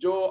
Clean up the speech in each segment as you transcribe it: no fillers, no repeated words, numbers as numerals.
جو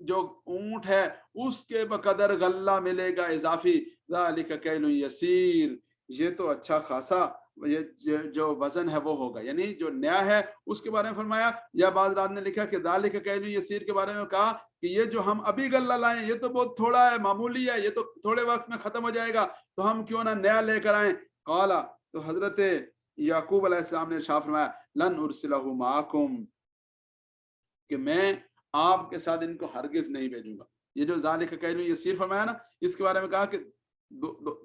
جو اونٹ ہے اس کے بقدر غلہ ملے گا اضافی، ذالک کیل یسیر، یہ تو اچھا خاصا یہ جو وزن ہے وہ ہوگا، یعنی جو نیا ہے اس کے بارے میں فرمایا، یا بعض رات نے لکھا کہ ذالک کیل یسیر کے بارے میں کہا کہ یہ جو ہم ابھی غلہ لائیں یہ تو بہت تھوڑا ہے، معمولی ہے، یہ تو تھوڑے وقت میں ختم ہو جائے گا، تو ہم کیوں نہ نیا لے کر آئیں۔ قالا، تو حضرت یعقوب علیہ السلام نے ارشاد فرمایا لن ارسلہ معکم، کہ میں آپ کے ساتھ ان کو ہرگز نہیں بھیجوں گا۔ یہ جو ذالک کیل یسیر فرمایا نا، اس کے بارے میں کہا کہ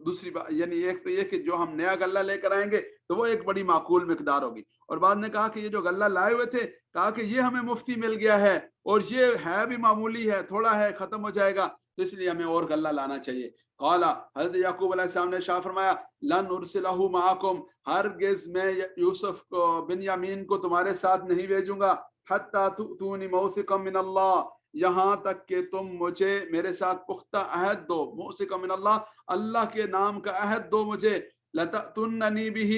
دوسری بات، یعنی ایک تو یہ کہ جو ہم نیا غلہ لے کر آئیں گے تو وہ ایک بڑی معقول مقدار ہوگی، اور بعد نے کہا کہ یہ جو غلہ لائے ہوئے تھے، کہا کہ یہ ہمیں مفتی مل گیا ہے اور یہ ہے بھی معمولی ہے، تھوڑا ہے، ختم ہو جائے گا، تو اس لیے ہمیں اور غلہ لانا چاہیے۔ قالا، حضرت یعقوب علیہ السلام نے شاہ فرمایا لن ارسلہ معکم، ہرگز میں یوسف کو بن یامین کو تمہارے ساتھ نہیں بھیجوں گا، حتی تؤتونی موثقا من اللہ، یہاں تک کہ تم مجھے میرے ساتھ پختہ عہد دو، موثقا من اللہ، اللہ کے نام کا عہد دو مجھے، لتأتوننی بہ،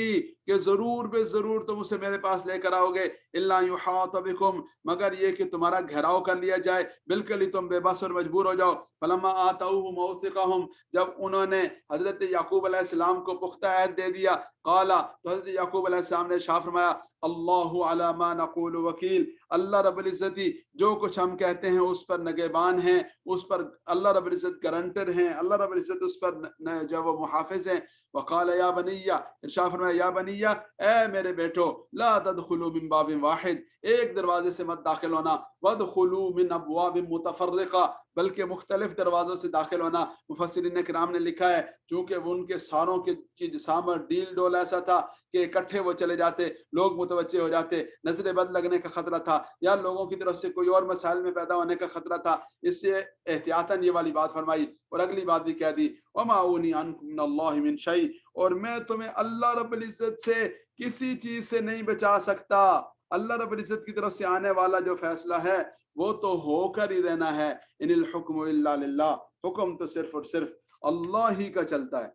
کہ ضرور بے ضرور تم اسے میرے پاس لے کر آؤ گے، الا یحاط بکم، مگر یہ کہ تمہارا گھیراؤ کر لیا جائے، بالکل ہی تم بے بس اور مجبور ہو جاؤ۔ فلما آتوہ موثقہم، جب انہوں نے حضرت یعقوب علیہ السلام کو پختہ عہد دے دیا، قالا، تو حضرت یعقوب علیہ السلام نے شاہ فرمایا اللہ علی ما نقول وکیل، اللہ رب العزتی جو کچھ ہم کہتے ہیں اس پر نگہبان ہیں، اس پر اللہ رب العزت گارنٹر ہیں، اللہ رب العزت اس پر جو وہ محافظ ہیں۔ وقال یا بنیہ، ارشاد فرمایا یا بنیہ، اے میرے بیٹو، لا تدخلوا من باب واحد، ایک دروازے سے مت داخل ہونا، وادخلوا من ابواب متفرقہ، بلکہ مختلف دروازوں سے داخل ہونا۔ مفسرین کرام نے لکھا ہے چونکہ وہ ان کے ساروں کی جسامت ڈیل ڈول ایسا تھا کہ اکٹھے وہ چلے جاتے، لوگ متوجہ ہو جاتے، نظر بد لگنے کا خطرہ تھا، یا لوگوں کی طرف سے کوئی اور مسائل میں پیدا ہونے کا خطرہ تھا، اس سے احتیاطاً یہ والی بات فرمائی، اور اگلی بات بھی کہہ دی وما اغنی عنکم من اللہ من شیء، اور میں تمہیں اللہ رب العزت سے کسی چیز سے نہیں بچا سکتا، اللہ رب العزت کی طرف سے آنے والا جو فیصلہ ہے وہ تو ہو کر ہی رہنا ہے، ان الحکم الا للہ، حکم تو صرف اور صرف اللہ ہی کا چلتا ہے،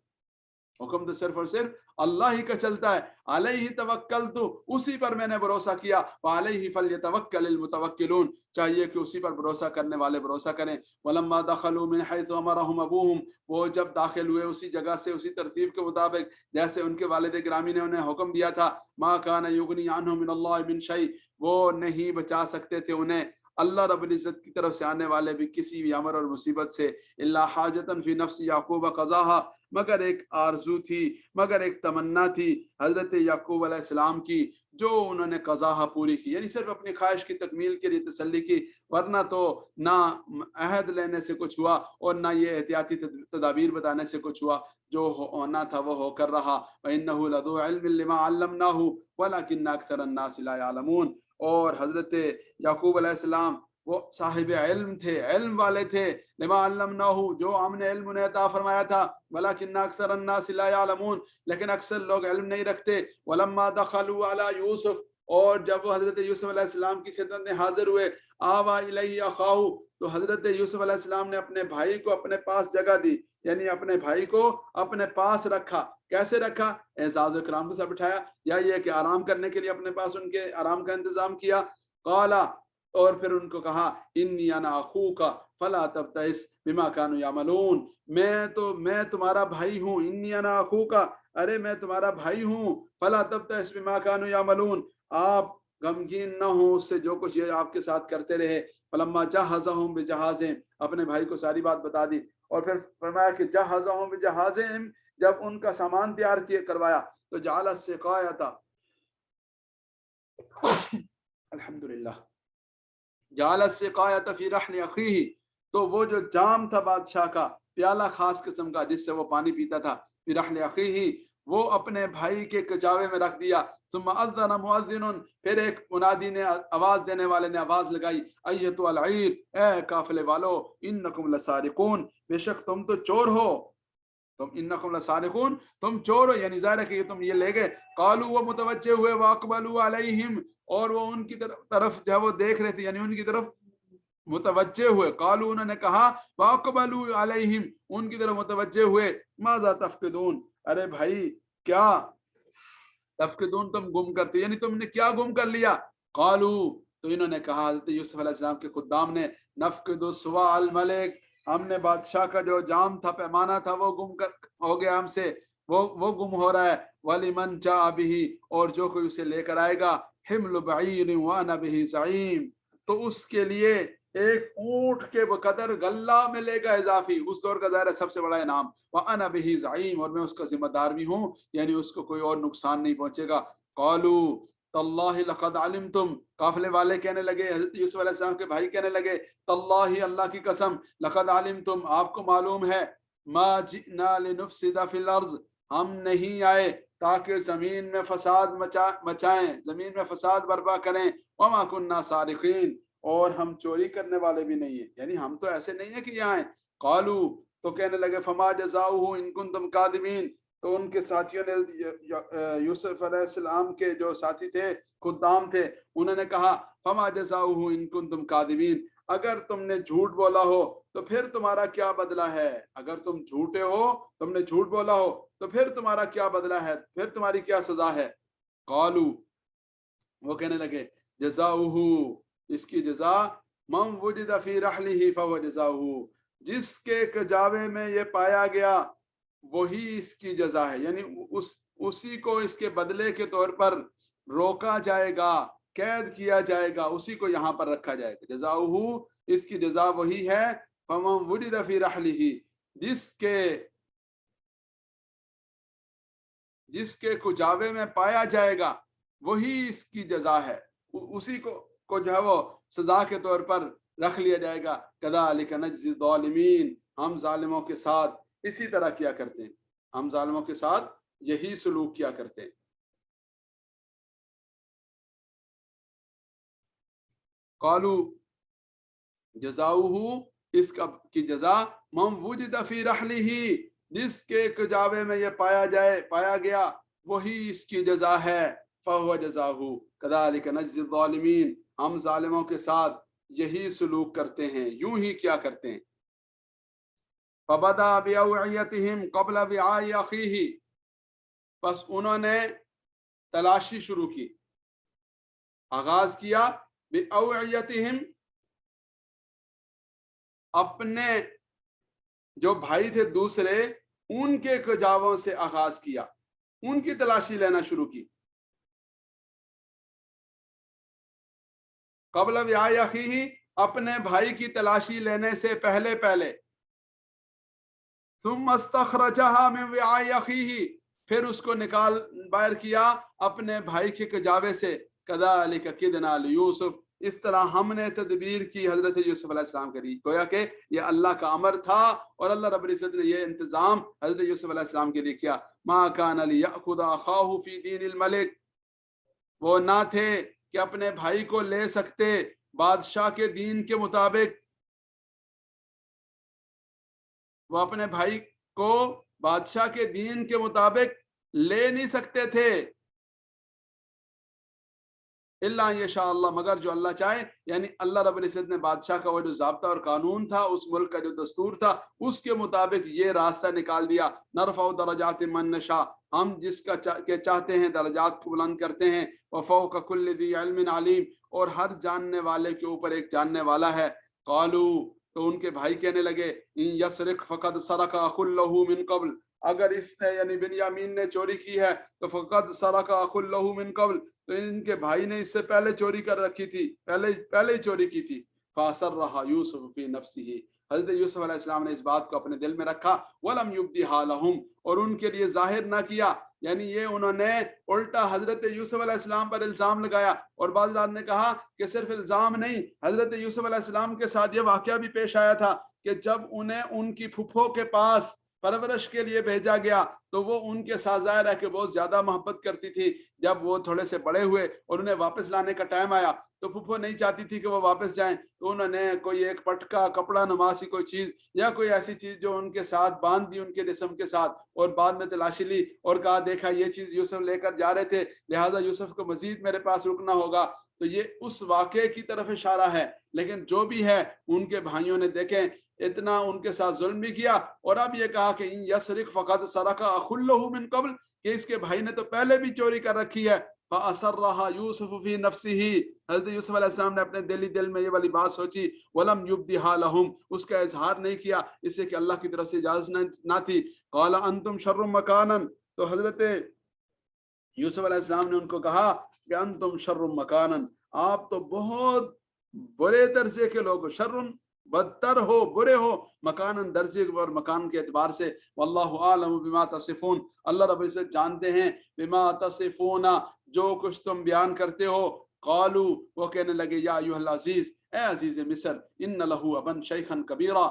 حکم تو صرف اور صرف اللہ ہی کا چلتا ہے، علیہ توکلت، اسی پر میں نے بھروسہ کیا، وعلیہ فلیتوکل المتوکلون، چاہیے کہ اسی پر بھروسہ کرنے والے بھروسہ کریں۔ ولما دخلوا من حیث امرهم ابوہم، وہ جب داخل ہوئے اسی جگہ سے، اسی ترتیب کے مطابق جیسے ان کے والد گرامی نے انہیں حکم دیا تھا، ما کان یغنی عنہم من اللہ من شیء، وہ نہیں بچا سکتے تھے انہیں اللہ رب العزت کی طرف سے آنے والے بھی کسی بھی امر اور مصیبت سے، الا حاجتا فی نفس یعقوب قضاها، مگر ایک آرزو تھی، مگر ایک تمنا تھی حضرت یعقوب علیہ السلام کی جو انہوں نے قضاها پوری کی، یعنی صرف اپنی خواہش کی تکمیل کے لیے تسلی کی، ورنہ تو نہ عہد لینے سے کچھ ہوا اور نہ یہ احتیاطی تدابیر بتانے سے کچھ ہوا، جو ہونا تھا وہ ہو کر رہا۔ وَإِنَّهُ لَذُو عِلْمٍ لِمَا عَلَّمْنَاهُ وَلَكِنَّ أَكْثَرَ النَّاسِ لَا يَعْلَمُونَ، اور حضرت یعقوب علیہ السلام وہ صاحب علم تھے، علم والے تھے، لما علمناہ، جو ہم نے علم انہیں عطا فرمایا تھا، ولکن اکثر الناس لا یعلمون، لیکن اکثر لوگ علم نہیں رکھتے۔ ولما دخلوا علی یوسف، اور جب وہ حضرت یوسف علیہ السلام کی خدمت میں حاضر ہوئے، آوا الیہ اخاہ، تو حضرت یوسف علیہ السلام نے اپنے بھائی کو اپنے پاس جگہ دی، یعنی اپنے بھائی کو اپنے پاس رکھا۔ کیسے رکھا؟ اعزاز و اکرام کے ساتھ بٹھایا، یا یہ کہ آرام کرنے کے لیے اپنے پاس ان کے آرام کا انتظام کیا۔ قالا، اور پھر ان کو کہا انی انا اخوک فلا تبتئس بما كانوا يعملون، میں تمہارا بھائی ہوں، انی انا اخوک، ارے میں تمہارا بھائی ہوں، فلا تبتئس بما كانوا يعملون، آپ غمگین نہ ہوں اس سے جو کچھ یہ آپ کے ساتھ کرتے رہے۔ فلما جہزهم بجہازهم، اپنے بھائی کو ساری بات بتا دی، اور پھر فرمایا کہ جہزهم بجہازهم، جب ان کا سامان تیار کیے کروایا تو جعل السقایۃ، الحمدللہ، جعل السقایۃ فی رحل اخیہ، تو وہ جو جام تھا بادشاہ کا، پیالہ خاص قسم کا جس سے وہ پانی پیتا تھا، فی رحل اخیہ، وہ اپنے بھائی کے کچاوے میں رکھ دیا۔ ثم اذن مؤذن، پھر ایک منادی نے، آواز دینے والے نے آواز لگائی، ایتھا العیر، اے قافلے والو، انکم لسارقون، بے شک تم تو چور ہو، تم انکم لسارقون، تم چور ہو، یعنی ظاہر ہے کہ تم یہ لے گئے۔ قالوا، وہ متوجہ ہوئے، واقبلوا علیہم، اور وہ ان کی طرف جب وہ دیکھ رہے تھے، یعنی ان کی طرف متوجہ ہوئے، قالوا، انہوں نے کہا، واقبلوا علیہم، ان کی طرف متوجہ ہوئے، ماذا تفقدون، ارے بھائی کیا تفقدون، تم گم کرتے، یعنی تم نے کیا گم کر لیا؟ قالوا، تو انہوں نے کہا حضرت یوسف علیہ السلام کے خدام نے نفقد سوا الملک، ہم نے بادشاہ کا جو جام تھا، پیمانہ تھا، وہ گم ہو گیا ہم سے، وہ گم ہو رہا ہے۔ وَلِمَنْ جَاءَ بِهِ، اور جو کوئی اسے لے کر آئے گا، حِمْلُ بَعِيرٍ وَأَنَا بِهِ زَعِيمٌ، تو اس کے لیے ایک اونٹ کے بقدر غلہ ملے گا اضافی، اس دور کا ظاہر ہے سب سے بڑا انعام۔ وَأَنَا بِهِ زَعِيمٌ، اور میں اس کا ذمہ دار بھی ہوں، یعنی اس کو کوئی اور نقصان نہیں پہنچے گا۔ قالوا تاللہ لقد علمتم، قافلے والے کہنے لگے، حضرت یوسف علیہ السلام کے بھائی کہنے لگے، تاللہ اللہ کی قسم، لقد علمتم آپ کو معلوم ہے، ما جئنا لنفسد فی الارض، ہم نہیں آئے تاکہ زمین میں فساد مچائیں، زمین میں فساد برپا کریں، وما کننا سارقین، اور ہم چوری کرنے والے بھی نہیں ہیں، یعنی ہم تو ایسے نہیں ہیں کہ یہاں آئیں۔ قالو، تو کہنے لگے، فما جزاؤہ ان کنتم کاذبین، تو ان کے ساتھیوں نے یوسف علیہ السلام کے جو ساتھی تھے، خدام تھے، انہوں نے کہا، فما جزاؤہ ان کنتم کاذبین، اگر تم نے جھوٹ بولا ہو تو پھر تمہارا کیا بدلہ ہے، اگر تم جھوٹے ہو، تم نے جھوٹ بولا ہو تو پھر تمہارا کیا بدلہ ہے، پھر تمہاری کیا سزا ہے۔ قالو، وہ کہنے لگے، جزاؤہ، اس کی جزا، من وجد فی رحلہ فہو جزاؤہ، جس کے کجاوے میں یہ پایا گیا وہی اس کی جزا ہے، یعنی اسی کو اس کے بدلے کے طور پر روکا جائے گا، قید کیا جائے گا، اسی کو یہاں پر رکھا جائے گا۔ جزاؤہ، اس کی جزا وہی ہے، فمن وجد فی رحلہ، جس کے کجاوے میں پایا جائے گا وہی اس کی جزا ہے، اسی کو جو ہے وہ سزا کے طور پر رکھ لیا جائے گا۔ کذالک نجزی الظالمین، ہم ظالموں کے ساتھ اسی طرح کیا کرتے ہیں، ہم ظالموں کے ساتھ یہی سلوک کیا کرتے ہیں۔ قالو، جزاؤہ، اس کی جزا، من وجد فی رحلہ، جس کے کجاوے میں یہ پایا گیا وہی اس کی جزا ہے، فہو جزاہ کذالک نجزی الظالمین، ہم ظالموں کے ساتھ یہی سلوک کرتے ہیں، یوں ہی کیا کرتے ہیں۔ فبدا بأوعیتہم قبل وعاء اخیہ، پس انہوں نے تلاشی شروع کی، آغاز کیا، بأوعیتہم، اپنے جو بھائی تھے دوسرے ان کے کجاووں سے آغاز کیا، ان کی تلاشی لینا شروع کی۔ قبل وعاء اخیہ، اپنے بھائی کی تلاشی لینے سے پہلے ثم استخرجها من وعاء اخیہ، پھر اس کو نکال باہر کیا اپنے بھائی کے کجاوے سے۔ کذالک کدنا لیوسف، اس طرح ہم نے تدبیر کی حضرت یوسف علیہ السلام کے لیے، گویا کہ یہ اللہ کا امر تھا اور اللہ رب العزت نے یہ انتظام حضرت یوسف علیہ السلام کے لیے کیا۔ ما کان لیأخذ اخاہ فی دین الملک، وہ نہ تھے کہ اپنے بھائی کو لے سکتے بادشاہ کے دین کے مطابق، وہ اپنے بھائی کو بادشاہ کے دین کے مطابق لے نہیں سکتے تھے، الا ان یشاء اللہ، مگر جو اللہ چاہے، یعنی اللہ رب العزت نے بادشاہ کا وہ جو ضابطہ اور قانون تھا، اس ملک کا جو دستور تھا، اس کے مطابق یہ راستہ نکال دیا۔ نرفع درجات من نشاء، ہم جس کا چاہتے ہیں درجات کو بلند کرتے ہیں، وفوق کل ذی علم علیم، اور ہر جاننے والے کے اوپر ایک جاننے والا ہے۔ قالو، تو ان کے بھائی کہنے لگے، ان یسرق فقد سرق اخ له من قبل، اگر اس نے یعنی بنیامین نے چوری کی ہے تو فقد سرق اخ له من قبل، تو ان کے بھائی نے اس سے پہلے چوری کر رکھی تھی، پہلے ہی چوری کی تھی۔ فاسرها یوسف فی نفسہ، حضرت یوسف علیہ السلام نے اس بات کو اپنے دل میں رکھا، ولم یبدھا لہم، اور ان کے لیے ظاہر نہ کیا، یعنی یہ انہوں نے الٹا حضرت یوسف علیہ السلام پر الزام لگایا۔ اور بعض رات نے کہا کہ صرف الزام نہیں، حضرت یوسف علیہ السلام کے ساتھ یہ واقعہ بھی پیش آیا تھا کہ جب انہیں ان کی پھپھو کے پاس پرورش کے لیے بھیجا گیا تو وہ ان کے ساتھ ظاہر ہے کہ بہت زیادہ محبت کرتی تھی۔ جب وہ تھوڑے سے بڑے ہوئے اور انہیں واپس لانے کا ٹائم آیا تو پھپھو نہیں چاہتی تھی کہ وہ واپس جائیں، تو انہوں نے کوئی ایک پٹکا، کپڑا نماسی کوئی چیز یا کوئی ایسی چیز جو ان کے ساتھ باندھ دی ان کے جسم کے ساتھ، اور بعد میں تلاشی لی اور کہا دیکھا یہ چیز یوسف لے کر جا رہے تھے، لہٰذا یوسف کو مزید میرے پاس رکنا ہوگا۔ تو یہ اس واقعے کی طرف اشارہ ہے، لیکن جو بھی ہے ان کے بھائیوں نے دیکھیں اتنا ان کے ساتھ ظلم بھی کیا، اور اب یہ کہا کہ ان یسرق فقد سرق اخ له من قبل، کہ اس کے بھائی نے تو پہلے بھی چوری کر رکھی ہے۔ فَأَسَرَّهَا يُوسُفُ فِي نَفْسِهِ، حضرت یوسف علیہ السلام نے اپنے دل میں یہ والی بات سوچی، وَلَمْ يُبْدِهَا لَهُمْ، اس کا اظہار نہیں کیا، اس سے کہ اللہ کی طرف سے اجازت نہ تھی۔ قَالَ أَنْتُمْ شَرٌّ مَكَانًا، تو حضرت یوسف علیہ السلام نے ان کو کہا کہ انتم شر مکانن، آپ تو بہت برے درجے کے لوگ ہو، شر بدتر ہو، برے ہو، مکانن درجے اور مکان کے اعتبار سے، واللہ عالم بما تصفون، اللہ رب العزت جانتے ہیں، بما تصفون، جو کچھ تم بیان کرتے ہو۔ قالو، وہ کہنے لگے، یا ایھا العزیز، اے عزیز مصر، ان لہ ابن شیخا کبیرا،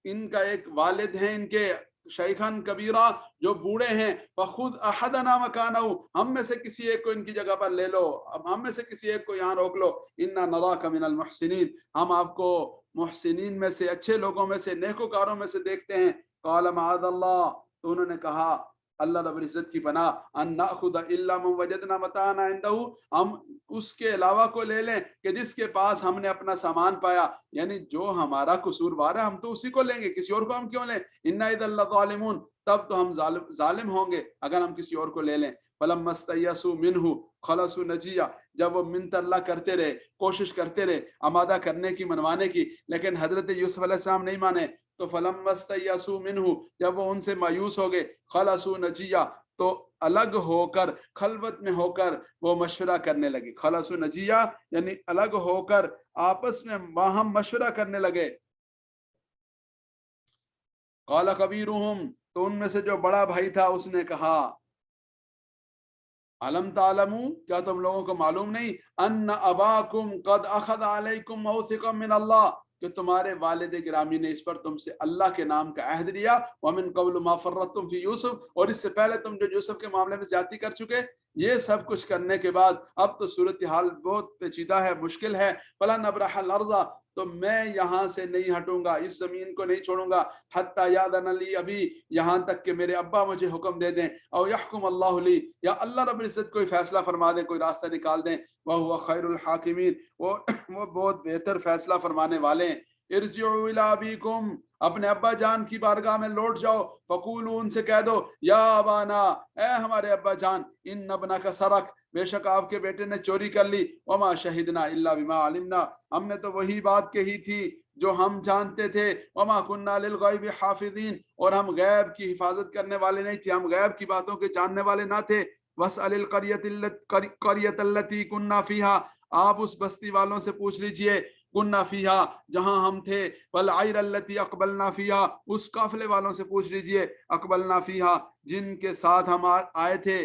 ان کا ایک والد ہے، ان کے شیخن کبیرہ، جو بوڑھے ہیں، فخذ احدنا مکانہ، ہم میں سے کسی ایک کو ان کی جگہ پر لے لو، اب ہم میں سے کسی ایک کو یہاں روک لو، انا نراک من المحسنین، ہم آپ کو محسنین میں سے، اچھے لوگوں میں سے، نیکوکاروں میں سے دیکھتے ہیں۔ قال معاذ اللہ، تو انہوں نے کہا اللہ رب العزت کی پناہ، ان ناخذ الا من وجدنا متاعنا عنده، ہم اس کے علاوہ کو لے لیں کہ جس کے پاس ہم نے اپنا سامان پایا، یعنی جو ہمارا قصوروار ہے ہم تو اسی کو لیں گے، کسی اور کو ہم کیوں لیں؟ انا اذا لظالمون، تب تو ہم ظالم ہوں گے اگر ہم کسی اور کو لے لیں۔ فلما استيئسوا منه خلصوا نجيا، جب وہ منت اللہ کرتے رہے، کوشش کرتے رہے آمادہ کرنے کی، منوانے کی، لیکن حضرت یوسف علیہ السلام نہیں مانے، تو فلما استيئسوا منه، جب وہ ان سے مایوس ہو گئے، خلصوا نجيا، تو الگ ہو کر، خلوت میں ہو کر وہ مشورہ کرنے لگے۔ خلصوا نجيا یعنی الگ ہو کر آپس میں باہم مشورہ کرنے لگے۔ قال کبیرہم، تو ان میں سے جو بڑا بھائی تھا اس نے کہا، علم تعلموا، کیا تم لوگوں کو معلوم نہیں، ان اباکم قد اخذ علیکم موثقا من اللہ، کہ تمہارے والد گرامی نے اس پر تم سے اللہ کے نام کا عہد لیا، ومن قبل ما فرطتم فی یوسف، اور اس سے پہلے تم جو یوسف کے معاملے میں زیادتی کر چکے، یہ سب کچھ کرنے کے بعد اب تو صورتحال بہت پیچیدہ ہے، مشکل ہے۔ فلن ابرح الارض، تو میں یہاں سے نہیں ہٹوں گا، اس زمین کو نہیں چھوڑوں گا، حتی یاذن لی ابی، یہاں تک کہ میرے ابا مجھے حکم دے دیں، او یحکم اللہ لی، یا اللہ رب العزت کوئی فیصلہ فرما دیں، کوئی راستہ نکال دیں، وہو خیر الحاکمین، وہ بہت بہتر فیصلہ فرمانے والے ہیں۔ ارجعوا الی ابیکم، اپنے ابا جان کی بارگاہ میں لوٹ جاؤ، فقولوا، ان سے کہہ دو، یا ابانا، اے ہمارے ابا جان، ان ابنک سرق، بے شک آپ کے بیٹے نے چوری کر لی، وما شہدنا الا بما علمنا، ہم نے تو وہی بات کہی تھی جو ہم جانتے تھے، وما كنا للغیب حافظین، اور ہم غیب کی حفاظت کرنے والے نہیں تھے، ہم غیب کی باتوں کے جاننے والے نہ تھے۔ واسأل القریۃ التی كنا فیہا، آپ اس بستی والوں سے پوچھ لیجئے، كنا فیہا، جہاں ہم تھے، والعیر التی اقبلنا فیہا، اس قافلے والوں سے پوچھ لیجئے، اقبلنا فیہا، جن کے ساتھ ہم آئے تھے،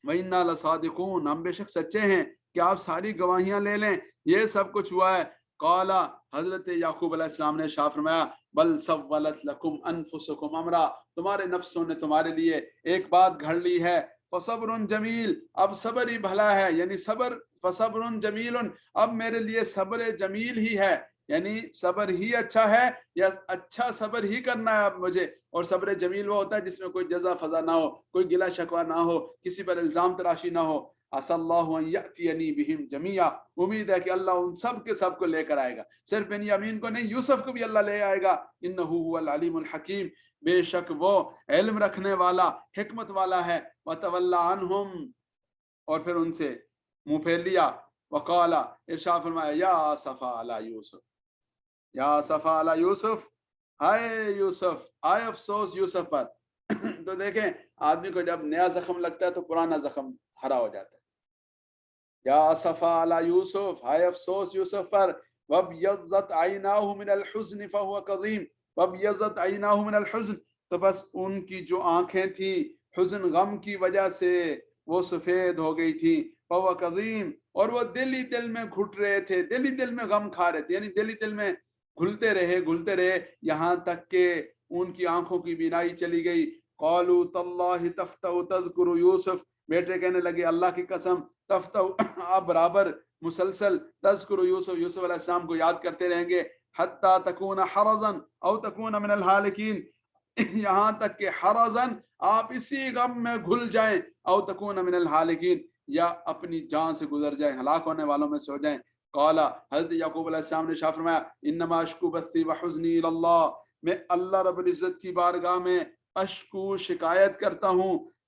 وَإِنَّا لَصَادِقُونَ، ہم بے شک سچے ہیں، کہ آپ ساری گواہیاں لے لیں، یہ سب کچھ ہوا ہے۔ قال، حضرت یعقوب علیہ السلام نے ارشاد فرمایا، بل سولت لکم انفسکم امرا، تمہارے نفسوں نے تمہارے لیے ایک بات گھڑ لی ہے، فصبر جمیل، اب صبر ہی بھلا ہے، یعنی صبر، فصبر جمیل، اب میرے لیے صبر جمیل ہی ہے، یعنی صبر ہی اچھا ہے، یا اچھا صبر ہی کرنا ہے اب مجھے۔ اور صبر جمیل وہ ہوتا ہے جس میں کوئی جزا فضا نہ ہو، کوئی گلا شکوہ نہ ہو، کسی پر الزام تراشی نہ ہو۔ عسى اللہ ان یأتینی بہم جمیعا، امید ہے کہ اللہ ان سب کے سب کو لے کر آئے گا، صرف بنیامین کو نہیں، یوسف کو بھی اللہ لے آئے گا۔ انہ هو العلیم الحکیم، بے شک وہ علم رکھنے والا، حکمت والا ہے۔ وتولی عنہم، اور پھر ان سے منہ پھیر لیا۔ وقال، ارشاد فرمایا، یا اسفا علی یوسف، یا اسفا علی یوسف، ہائے یوسف، آئے افسوس یوسف پر۔ تو دیکھیں، آدمی کو جب نیا زخم لگتا ہے تو پرانا زخم ہرا ہو جاتا ہے۔ یا اسفا علی یوسف، ہائے افسوس یوسف پر، وابیضت عیناہ من الحزن فہو کظیم، وابیضت عیناہ من الحزن، تو بس ان کی جو آنکھیں تھیں حزن، غم کی وجہ سے وہ سفید ہو گئی تھی، فہو کظیم، اور وہ دل ہی دل میں گھٹ رہے تھے، دل ہی دل میں غم کھا رہے تھے، یعنی دل ہی دل میں گھلتے رہے، یہاں تک کہ ان کی آنکھوں کی بینائی چلی گئی۔ قالوا تاللہ تفتأ تذکر یوسف، بیٹے کہنے لگے اللہ کی قسم، تفتأ، آپ برابر مسلسل، تذکر یوسف، یوسف علیہ السلام کو یاد کرتے رہیں گے، حتی تکون حرزا او تکون من الحالکین، یہاں تک کہ حرزن، آپ اسی غم میں گھل جائیں، او تکون من الحالکین، یا اپنی جان سے گزر جائیں، ہلاک ہونے والوں میں سے ہو جائیں۔ قال، حضرت یعقوب علیہ السلام نے شاہ فرمایا، انما اشکو بثی وحزنی اللہ، میں اللہ رب العزت کی بارگاہ میں اشکو، شکایت کرتا ہوں،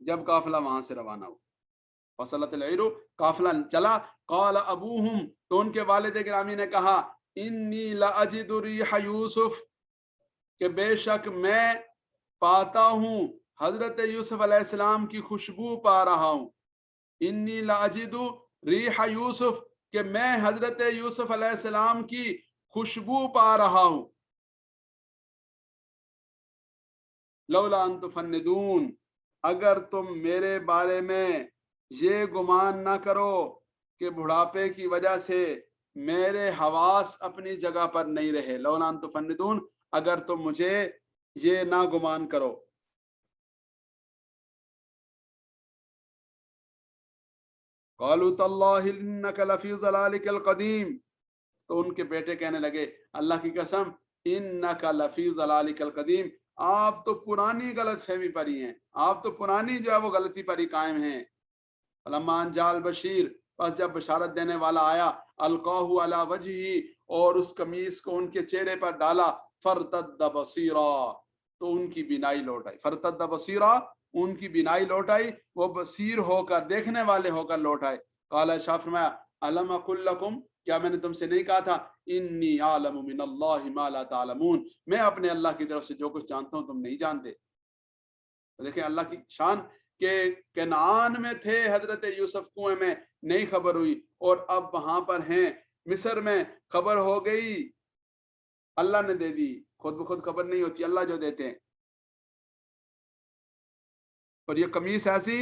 جب قافلہ وہاں سے روانہ ہو، فصلت العیر، قافلہ چلا، قال ابوہم، تو ان کے والد گرامی نے کہا، انی لاجد ریح یوسف، کہ بے شک میں پاتا ہوں حضرت یوسف علیہ السلام کی خوشبو پا رہا ہوں، انی لاجد ریح یوسف، کہ میں حضرت یوسف علیہ السلام کی خوشبو پا رہا ہوں، لولا ان تفندون، اگر تم میرے بارے میں یہ گمان نہ کرو کہ بڑھاپے کی وجہ سے میرے حواس اپنی جگہ پر نہیں رہے، لولا ان تفندون، اگر تم مجھے یہ نہ گمان کرو۔ قالوا تاللہ انک لفی ضلالک القدیم، تو ان کے بیٹے کہنے لگے اللہ کی قسم، انک لفی ضلالک القدیم، آپ تو پرانی غلط فہمی پر ہی ہیں، آپ تو پرانی جو ہے وہ غلطی پر ہی قائم ہیں۔ فلما ان جاء البشیر، پس جب بشارت دینے والا آیا، القاہ علی وجہہ، اور اس قمیص کو ان کے چہرے پر ڈالا، فرتد بصیرا، تو ان کی بینائی لوٹ آئی، فرتد بصیرا، ان کی بینائی لوٹ آئی، وہ بصیر ہو کر، دیکھنے والے ہو کر لوٹ آئے۔ قال شاہ فرمایا، الم اقل لکم، کیا میں نے تم سے نہیں کہا تھا، انی اعلم من اللہ ما لا تعلمون، میں اپنے اللہ کی طرف سے جو کچھ جانتا ہوں تم نہیں جانتے۔ دیکھیں اللہ کی شان، کہ کنعان میں تھے حضرت یوسف، کنویں میں نہیں خبر ہوئی، اور اب وہاں پر ہیں مصر میں، خبر ہو گئی، اللہ نے دے دی، خود بخود خبر نہیں ہوتی، اللہ جو دیتے ہیں۔ اور یہ قمیص ایسی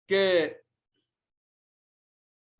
کہ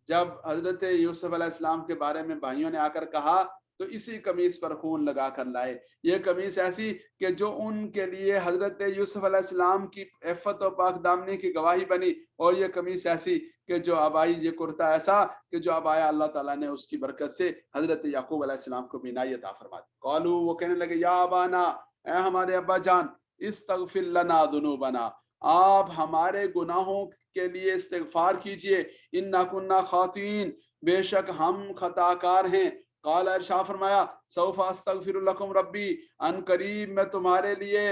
جب حضرت یوسف علیہ السلام کے بارے میں بھائیوں نے آ کر کہا تو اسی قمیص پر خون لگا کر لائے، یہ قمیص ایسی کہ جو ان کے لیے حضرت یوسف علیہ السلام کی عفت و پاک دامنی کی گواہی بنی، اور یہ قمیص ایسی کہ جو اب آئی، یہ کرتا ایسا کہ جو اب آیا، اللہ تعالیٰ نے اس کی برکت سے حضرت یعقوب علیہ السلام کو بینائی عطا فرما دی۔ قالوا، وہ کہنے لگے، یا ابانا، اے ہمارے ابا جان، استغفر لنا ذنوبنا، آپ ہمارے گناہوں کے لیے استغفار کیجئے، انا کننا خاطئین، بے شک ہم خطا کار ہیں۔ قال، ارشاد فرمایا، سوف استغفر لکم ربی، ان قریب میں تمہارے لیے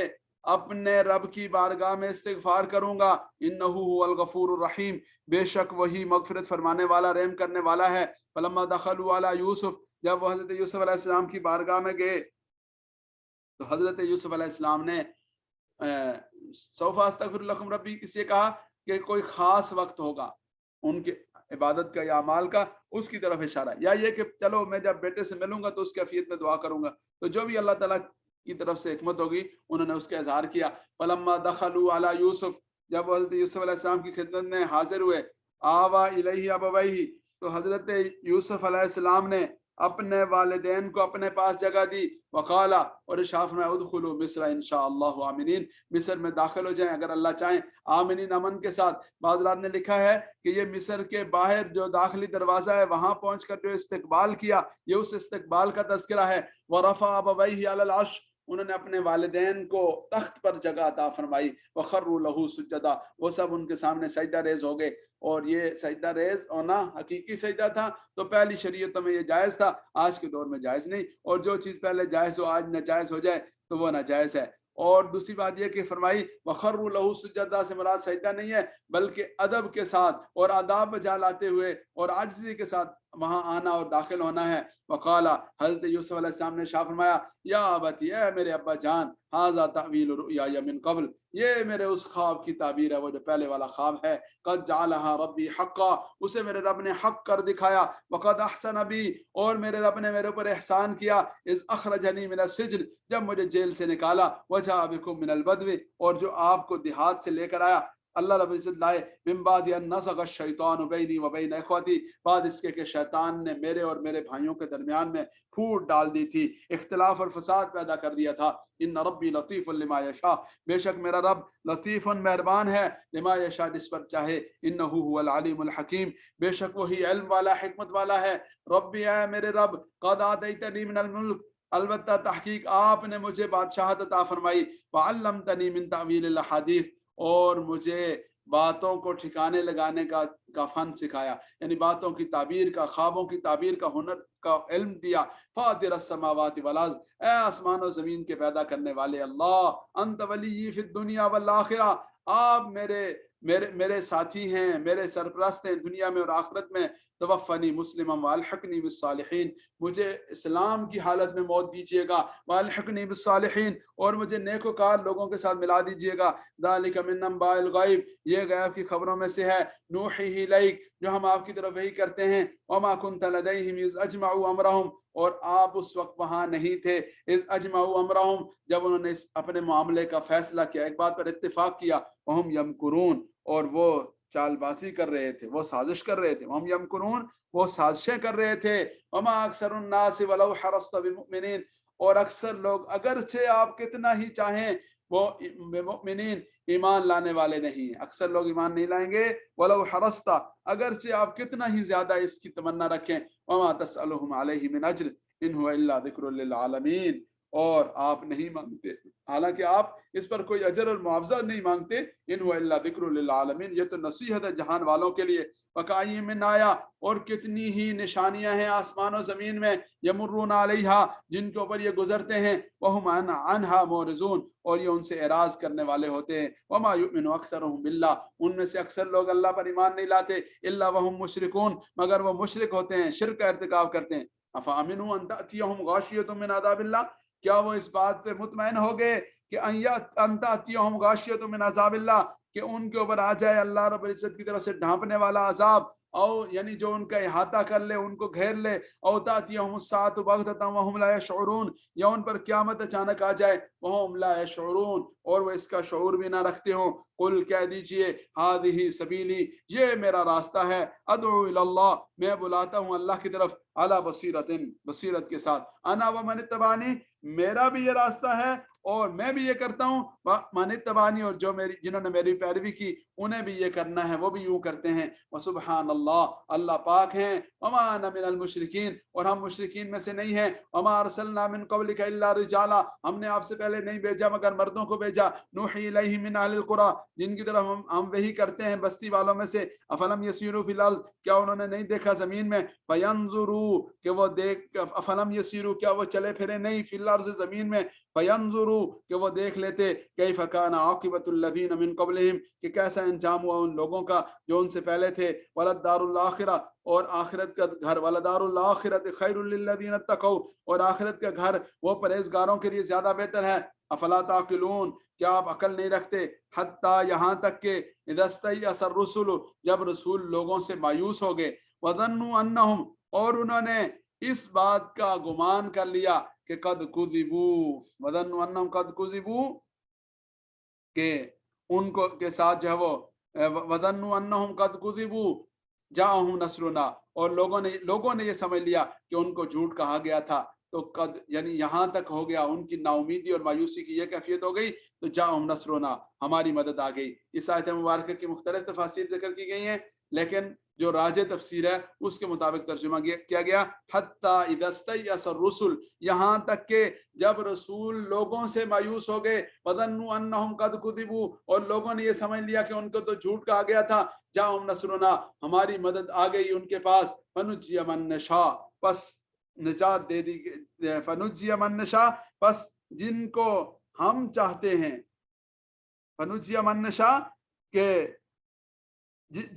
اپنے رب کی بارگاہ میں استغفار کروں گا، انہ هو الغفور الرحیم، بے شک وہی مغفرت فرمانے والا، رحم کرنے والا ہے۔ فلما دخلوا علی یوسف، جب وہ حضرت یوسف علیہ السلام کی بارگاہ میں گئے تو حضرت یوسف علیہ السلام نے سوف استغفر لکم ربی اس لیے کہا کہ کوئی خاص وقت ہوگا ان کے عبادت کا یا اعمال کا، اس کی طرف اشارہ، یا یہ کہ چلو میں جب بیٹے سے ملوں گا تو اس کی عافیت میں دعا کروں گا، تو جو بھی اللہ تعالیٰ کی طرف سے حکمت ہوگی انہوں نے اس کا اظہار کیا۔ فلما دخلوا علی یوسف، جب حضرت یوسف علیہ السلام کی خدمت میں حاضر ہوئے، آوا الیہ ابویہ، تو حضرت یوسف علیہ السلام نے اپنے والدین کو اپنے پاس جگہ دی، وقالا، اور ارشاد فرمایا، ادخلوا مصر انشاءاللہ آمنین، مصر میں داخل ہو جائیں اگر اللہ چاہیں، آمنین، امن کے ساتھ۔ بعض رات نے لکھا ہے کہ یہ مصر کے باہر جو داخلی دروازہ ہے وہاں پہنچ کر جو استقبال کیا، یہ اس استقبال کا تذکرہ ہے۔ ورفع ابویہ علی العرش، انہوں نے اپنے والدین کو تخت پر جگہ عطا فرمائی، وخروا لہ سجدا، وہ سب ان کے سامنے سجدہ ریز ہو گئے۔ اور یہ سجدہ ریز ہونا حقیقی سجدہ تھا، تو پہلی شریعتوں میں یہ جائز تھا، آج کے دور میں جائز نہیں، اور جو چیز پہلے جائز ہو آج ناجائز ہو جائے تو وہ ناجائز ہے۔ اور دوسری بات یہ کہ فرمائی وخروا لہ سجدا سے مراد سجدہ نہیں ہے، بلکہ ادب کے ساتھ اور آداب بجا لاتے ہوئے اور عاجزی کے ساتھ وہاں آنا اور داخل ہونا ہے۔ وقالا، حضرت یوسف علیہ السلام نے شاہ فرمایا، یا ابتی، اے میرے ابا جان، ھذا تعویل رؤیای من قبل، یہ میرے اس خواب کی تعبیر ہے، وہ جو پہلے والا خواب ہے، قد جعلھا ربی حقا، اسے میرے رب نے حق کر دکھایا، وقد احسن بی، اور میرے رب نے میرے اوپر احسان کیا، اذ اخرجنی من السجن، جب مجھے جیل سے نکالا، وجاء بکم من البدو، اور جو آپ کو دیہات سے لے کر آیا، اللہ رب العزت لائے، من بعد ان نزغ الشیطان بینی و بین اخوتی، بعد اس کے کہ شیطان نے میرے اور میرے بھائیوں کے درمیان میں پھوٹ ڈال دی تھی، اختلاف اور فساد پیدا کر دیا تھا۔ ان ربی لطیف لما یشاء، بے شک میرا رب لطیف مہربان ہے، لما یشاء، جس پر چاہے، انہ هو العلیم الحکیم، بے شک وہی علم والا، حکمت والا ہے۔ ربی، اے میرے رب، قد آتیتنی من الملک، البتہ تحقیق آپ نے مجھے بادشاہت عطا فرمائی، وعلمتنی من تعویل الاحادیث، اور مجھے باتوں کو ٹھکانے لگانے کا فن سکھایا، یعنی باتوں کی تعبیر کا، خوابوں کی تعبیر کا ہنر کا علم دیا۔ فاطر السماوات والارض، اے آسمان و زمین کے پیدا کرنے والے اللہ، انت ولی فی الدنیا والآخرہ، آپ میرے ساتھی ہیں، میرے سرپرست ہیں دنیا میں اور آخرت میں. توفنی مسلما والحقنی بالصالحین، مجھے اسلام کی حالت میں موت دیجیے گا. والحقنی بالصالحین، اور مجھے نیک وکار لوگوں کے ساتھ ملا دیجیے گا. ذالک من انباء الغیب، یہ غیب کی خبروں میں سے ہے. نوحیہ الیک، جو ہم آپ کی طرف وحی کرتے ہیں. وما کنت لدیہم اذ اجمعوا امرہم، اور آپ اس وقت وہاں نہیں تھے. اذ اجمعوا امرہم، جب انہوں نے اپنے معاملے کا فیصلہ کیا، ایک بات پر اتفاق کیا. وہم یمکرون، اور وہ چال بازی کر رہے تھے، وہ سازش کر رہے تھے. وہم یمکرون، وہ سازشیں کر رہے تھے. وما اکثر الناس ولو حرصت بمؤمنین، اور اکثر لوگ اگرچہ آپ کتنا ہی چاہیں وہ بمؤمنین ایمان لانے والے نہیں ہیں. اکثر لوگ ایمان نہیں لائیں گے. ولو حرصت، اگرچہ آپ کتنا ہی زیادہ اس کی تمنا رکھیں. وما تسألهم علیہ من اجر ان هو الا ذکر للعالمین، اور آپ نہیں مانگتے، حالانکہ آپ اس پر کوئی اجر اور معاوضہ نہیں مانگتے. ان هو الا ذکر للعالمین، یہ تو نصیحت ہے جہان والوں کے لیے. وکائی من آیا، اور کتنی ہی نشانیاں ہیں آسمان و زمین میں. یمرون علیہا، جن کے اوپر یہ گزرتے ہیں. وہم عنہا معرضون، اور یہ ان سے اعراض کرنے والے ہوتے ہیں. وما یؤمن اکثرهم باللہ، ان میں سے اکثر لوگ اللہ پر ایمان نہیں لاتے. الا وہم مشرکون، مگر وہ مشرک ہوتے ہیں، شرک کا ارتکاب کرتے ہیں. افامنوا ان تأتیہم غاشیۃ من عذاب اللہ، کیا وہ اس بات پہ مطمئن ہو گئے کہ ان تأتیہم غاشیۃ من عذاب اللہ، کہ ان کے اوپر آ جائے اللہ رب العزت کی طرف سے ڈھانپنے والا عذاب. او یعنی جو ان کا احاطہ کر لے، ان کو گھیر لے. او تأتیہم الساعۃ بغتۃ وہم لا یشعرون، یا ان پر قیامت اچانک آ جائے. وہم لا یشعرون، اور وہ اس کا شعور بھی نہ رکھتے ہوں. قل کہہ دیجئے ہذہ سبیلی، یہ میرا راستہ ہے. ادعو الی اللہ، میں بلاتا ہوں اللہ کی طرف. علی بصیرت، بصیرت کے ساتھ. انا ومن اتبعنی، میرا بھی یہ راستہ ہے اور میں بھی یہ کرتا ہوں. من اتبعنی، اور جو جنہوں نے میری پیروی کی انہیں بھی یہ کرنا ہے، وہ بھی یوں کرتے ہیں. وسبحان اللہ، اللہ پاک ہیں. وما انا من المشرکین، اور ہم مشرکین میں سے نہیں ہیں. وما ارسلنا من قبلک الا رجالا، ہم نے آپ سے پہلے نہیں بھیجا مگر مردوں کو بھیجا. نوحی الیہ من اہل القری، جن کی طرف ہم وحی کرتے ہیں بستی والوں میں سے. افلم یسیروا فی الارض، کیا انہوں نے نہیں دیکھا زمین میں. فینظروا، کہ وہ دیکھ، افلم یسیروا، کیا وہ چلے پھرے نہیں، فی الارض زمین میں. فینظروا، کہ وہ دیکھ لیتے. کیف کان عاقبۃ الذین من قبلہم، کہ کیسا انجام ہوا ان لوگوں کا جو ان سے پہلے تھے. وللدار الاخرہ، اور آخرت کا گھر. ولدار الاخرۃ خیر للذین اتقوا، اور آخرت کا گھر وہ پرہیزگاروں کے لیے زیادہ بہتر ہے. افلا تعقلون، کیا آپ عقل نہیں رکھتے. حتیٰ، یہاں تک کہ اذا استیأس الرسل، جب رسول لوگوں سے مایوس ہو گئے. وظنوا انہم، اور انہوں نے اس بات کا گمان کر لیا کہ قد کذبوا. وظنوا انہم قد کذبوا، کہ ان کو کے ساتھ جو ہے وہ وظنوا انہم قد کذبوا جاءہم نصرنا، اور لوگوں نے یہ سمجھ لیا کہ ان کو جھوٹ کہا گیا تھا. تو قد یعنی یہاں تک ہو گیا، ان کی نا امیدی اور مایوسی کی یہ کیفیت ہو گئی. تو جاءہم نصرنا، ہماری مدد آ گئی. اس آیت مبارکہ کی مختلف تفاسیر ذکر کی گئی ہیں، لیکن جو راجح تفسیر ہے اس کے مطابق ترجمہ کیا گیا حتیٰ اذا استیأس الرسل، یہاں تک کہ جب رسول لوگوں سے مایوس ہو گئے. وظنوا انہم قد کذبوا، اور لوگوں نے یہ سمجھ لیا کہ ان کو تو جھوٹ کہا گیا تھا. جاءہم نصرنا، ہماری مدد آ گئی ان کے پاس. فنجی من نشاء، پس نجات دے دی. فنجی من نشاء، پس جن کو ہم چاہتے ہیں. فنجی من نشاء، کہ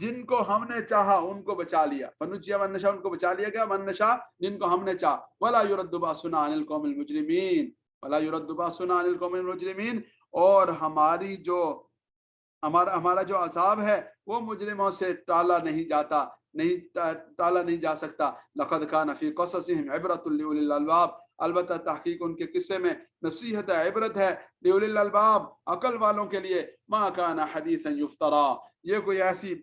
جن کو ہم نے چاہا ان کو بچا لیا. فنجی من نشاء، ان کو بچا لیا گیا. من نشاء، جن کو ہم نے چاہا. ولا يرد باسنا عن القوم المجرمین، ولا يرد باسنا عن القوم المجرمین، اور ہمارا جو عذاب ہے وہ مجرموں سے ٹالا نہیں جا سکتا. لقد كان في قصصهم عبرة لأولي الألباب، البتہ تحقیق ان کے قصے میں نصیحت ہے، عبرت ہے. لأولي الألباب، عقل والوں کے لیے. ما كان حدیثا يفترى، یہ کوئی ایسی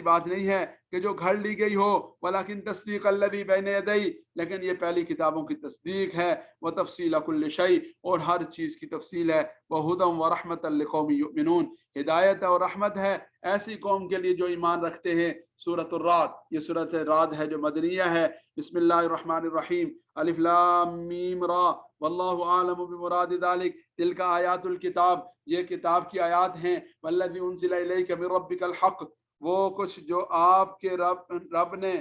بات نہیں ہے کہ جو گھڑ لی گئی ہو. ولیکن تصدیق الذی بین یدی، لیکن یہ پہلی کتابوں کی تصدیق ہے. وتفصیل کل شیء، اور ہر چیز کی تفصیل ہے. وہدی ورحمۃ لقوم یؤمنون، ہدایت اور رحمت ہے ایسی قوم کے لیے جو ایمان رکھتے ہیں. سورۃ الرعد، یہ سورۃ رعد ہے جو مدنیہ ہے. بسم اللہ الرحمن الرحیم. الف لام میم را واللہ اعلم بمراد ذلک. تلک آیات الکتاب، یہ کتاب کی آیات ہیں. والذی انزل الیک من ربک الحق، وہ کچھ جو آپ کے رب نے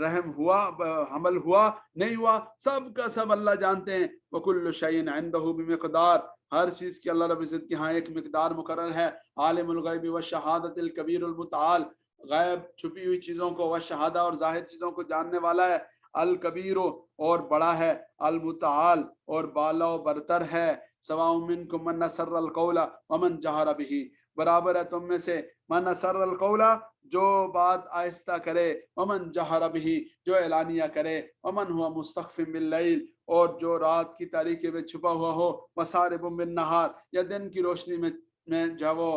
رحم ہوا حمل ہوا نہیں ہوا، سب کا سب اللہ جانتے ہیں۔ وَكُلُّ شَيْءٍ عِندَهُ بِمِقْدَارٍ، ہر چیز کی اللہ رب العزت کے ہاں ایک مقدار مقرر ہے۔ عالم الغیب والشہادۃ الکبیر المتعال، غیب چھپی ہوئی چیزوں کو، والشہادہ اور ظاہر چیزوں کو جاننے والا ہے، الکبیر اور بڑا ہے، المتعال اور بالا و برتر ہے۔ سواء منکم من اسر القول ومن جہر بہ، برابر ہے تم میں سے من اسر القول، جو بات آہستہ کرے، ومن جہر بہ، جو اعلانیہ کرے، ومن ہوا مستخف باللیل، اور جو رات کی تاریکی میں چھپا ہوا ہو، وسارب بالنہار، یا دن کی روشنی میں جو وہ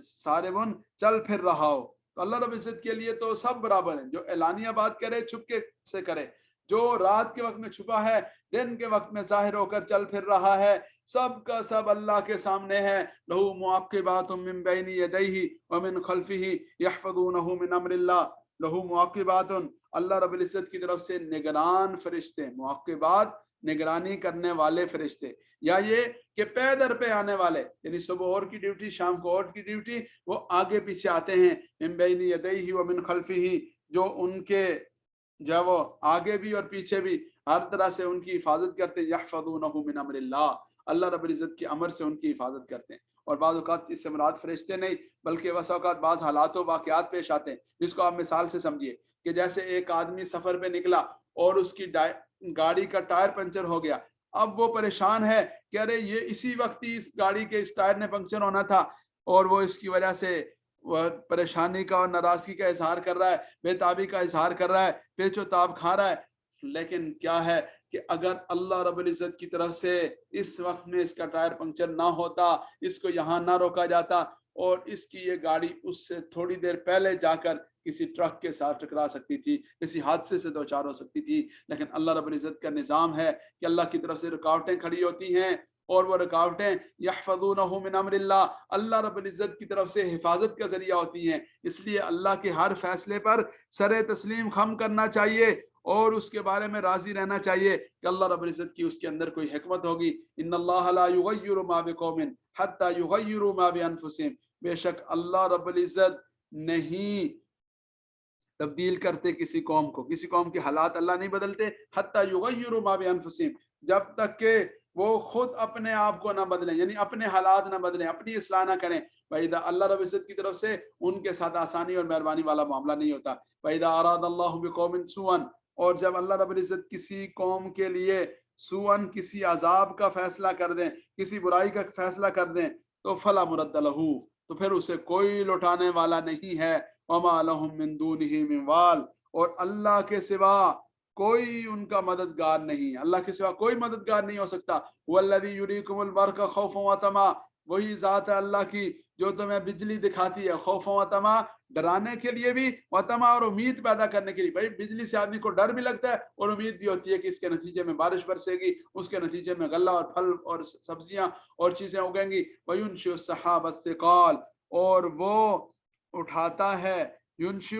ساربن چل پھر رہا ہو۔ تو اللہ رب العزت کے لیے تو سب برابر ہیں، جو اعلانیہ بات کرے چھپ کے سے کرے، جو رات کے وقت میں چھپا ہے، دن کے وقت میں ظاہر ہو کر چل پھر رہا ہے، سب کا سب اللہ کے سامنے ہے۔ لہو معقبات من بین یدیہ ومن خلفہ یحفظونہ من امر اللہ، لہو معقبات، اللہ رب العزت کی طرف سے نگران فرشتے، معقبات نگرانی کرنے والے فرشتے، یا یہ کہ پے در پہ آنے والے، یعنی صبح اور کی ڈیوٹی، شام کو اور کی ڈیوٹی، وہ آگے پیچھے آتے ہیں، من بین یدیہ ومن خلفہ، جو ان کے جو وہ آگے بھی اور پیچھے بھی ہر طرح سے ان کی حفاظت کرتے ہیں۔ یحفظونہ من امر اللہ، اللہ رب العزت کے امر سے ان کی حفاظت کرتے ہیں۔ اور بعض اوقات اس سے مراد فرشتے نہیں بلکہ بس اوقات بعض حالات و واقعات پیش آتے ہیں، جس کو آپ مثال سے سمجھیے کہ جیسے ایک آدمی سفر پہ نکلا اور اس کی گاڑی کا ٹائر پنچر ہو گیا، اب وہ پریشان ہے کہ ارے یہ اسی وقت ہی اس گاڑی کے اس ٹائر نے پنکچر ہونا تھا، اور وہ اس کی وجہ سے وہ پریشانی کا اور ناراضگی کا اظہار کر رہا ہے، بے تابی کا اظہار کر رہا ہے، پیچ و تاب کھا رہا ہے۔ لیکن کیا ہے کہ اگر اللہ رب العزت کی طرف سے اس وقت میں اس کا ٹائر پنکچر نہ ہوتا، اس کو یہاں نہ روکا جاتا، اور اس کی یہ گاڑی اس سے تھوڑی دیر پہلے جا کر کسی ٹرک کے ساتھ ٹکرا سکتی تھی، کسی حادثے سے دوچار ہو سکتی تھی۔ لیکن اللہ رب العزت کا نظام ہے کہ اللہ کی طرف سے رکاوٹیں کھڑی ہوتی ہیں، اور وہ رکاوٹیں یحفظونہ من امر اللہ، اللہ رب العزت کی طرف سے حفاظت کا ذریعہ ہوتی ہیں۔ اس لیے اللہ کے ہر فیصلے پر سر تسلیم خم کرنا چاہیے اور اس کے بارے میں راضی رہنا چاہیے کہ اللہ رب العزت کی اس کے اندر کوئی حکمت ہوگی۔ ان اللہ لا یغیر ما بقوم حتی یغیروا ما بانفسہم، بے شک اللہ رب العزت نہیں تبدیل کرتے کسی قوم کو، کسی قوم کے حالات اللہ نہیں بدلتے، حتی یغیروا ما بانفسہم، جب تک کہ وہ خود اپنے آپ کو نہ بدلیں، یعنی اپنے حالات نہ بدلیں، اپنی اصلاح نہ کریں۔ وَإِذَا اللہ رب العزت کی طرف سے ان کے ساتھ آسانی اور مہربانی والا معاملہ نہیں ہوتا۔ وَإِذَا أَرَادَ اللَّهُ بِقَوْمٍ سُوءًا، اور جب اللہ رب العزت کسی قوم کے لیے سوءً کسی عذاب کا فیصلہ کر دیں، کسی برائی کا فیصلہ کر دیں، تو فلا مرد لہ، تو پھر اسے کوئی لوٹانے والا نہیں ہے۔ وما لهم من دونه من وال، اور اللہ کے سوا کوئی ان کا مددگار نہیں، اللہ کے سوا کوئی مددگار نہیں ہو سکتا۔ والذی یریکم البرق خوفا وطمعا، وہی ذات ہے اللہ کی جو تمہیں بجلی دکھاتی ہے، خوف و طمع، ڈرانے کے لیے بھی، وطمع اور امید پیدا کرنے کے لیے۔ بھائی بجلی سے آدمی کو ڈر بھی لگتا ہے اور امید بھی ہوتی ہے کہ اس کے نتیجے میں بارش برسے گی، اس کے نتیجے میں غلہ اور پھل اور سبزیاں اور چیزیں اگیں گی۔ وَيُنشِئُ السَّحَابَ الثِّقَالَ، اور وہ اٹھاتا ہے، ینشئ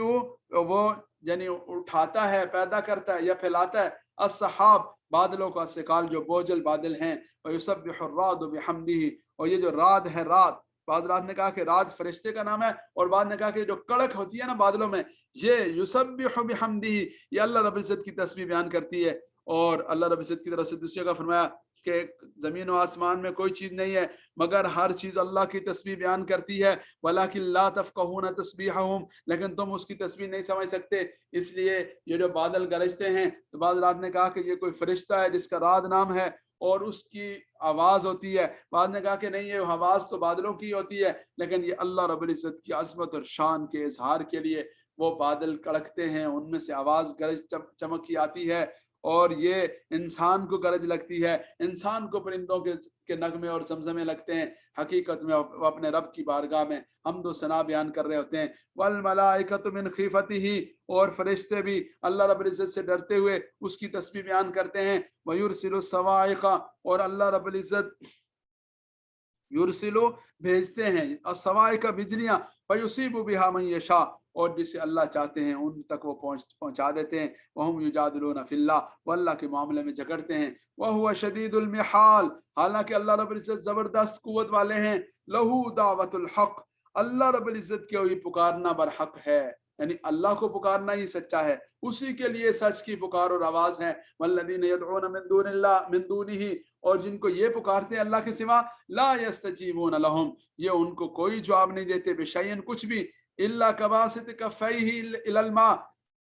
وہ یعنی اٹھاتا ہے، پیدا کرتا ہے یا پھیلاتا ہے، السحاب بادلوں کا، الثقال جو بوجھل بادل ہیں، وَيُسَبِّحُ الرَّعْدُ بِحَمْدِهِ، اور یہ جو رعد ہے، رعد بعض رات نے کہا کہ رات فرشتے کا نام ہے، اور بعد نے کہا کہ جو کڑک ہوتی ہے نا بادلوں میں، یہ یسبح بحمدہ، یہ اللہ رب العزت کی تسبیح بیان کرتی ہے۔ اور اللہ رب العزت کی طرف سے دوسری جگہ فرمایا کہ زمین و آسمان میں کوئی چیز نہیں ہے مگر ہر چیز اللہ کی تسبیح بیان کرتی ہے، وَلَٰكِن لَا تَفْقَهُونَ تَسْبِيحَهُمْ، لیکن تم اس کی تسبیح نہیں سمجھ سکتے۔ اس لیے یہ جو بادل گرجتے ہیں، تو بعض رات نے کہا کہ یہ کوئی فرشتہ ہے جس کا رعد نام ہے اور اس کی آواز ہوتی ہے، بعد نے کہا کہ نہیں، یہ آواز تو بادلوں کی ہوتی ہے، لیکن یہ اللہ رب العزت کی عظمت اور شان کے اظہار کے لیے وہ بادل کڑکتے ہیں، ان میں سے آواز گرج چمک کی آتی ہے، اور یہ انسان کو گرج لگتی ہے، انسان کو پرندوں کے نغمے اور زمزمے لگتے ہیں۔ حقیقت میں وہ اپنے رب کی بارگاہ میں حمد و ثنا بیان کر رہے ہوتے ہیں۔ والملائکۃ من خیفتہ، اور فرشتے بھی اللہ رب العزت سے ڈرتے ہوئے اس کی تسبیح بیان کرتے ہیں۔ ویرسل الصواعق، اور اللہ رب العزت یرسلو بھیجتے ہیں، الصواعق بجلیاں، فیصیب بہا من یشاء، اور جسے اللہ چاہتے ہیں ان تک وہ پہنچا دیتے ہیں۔ وہم یجادلون فی اللہ، وہ اللہ کے معاملے میں جھگڑتے ہیں۔ وہو شدید المحال، حالانکہ اللہ رب العزت زبردست قوت والے ہیں۔ لہو دعوت الحق، اللہ رب العزت کی وہی پکارنا برحق ہے، یعنی اللہ کو پکارنا ہی سچا ہے، اسی کے لیے سچ کی پکار اور آواز ہے۔ والذین یدعون من دون اللہ من دونہ، اور جن کو یہ پکارتے ہیں اللہ کے سوا، لا یستجیبون لہم، یہ ان کو کوئی جواب نہیں دیتے، بشیئن کچھ بھی، الا کباسط کفیہ الی الماء،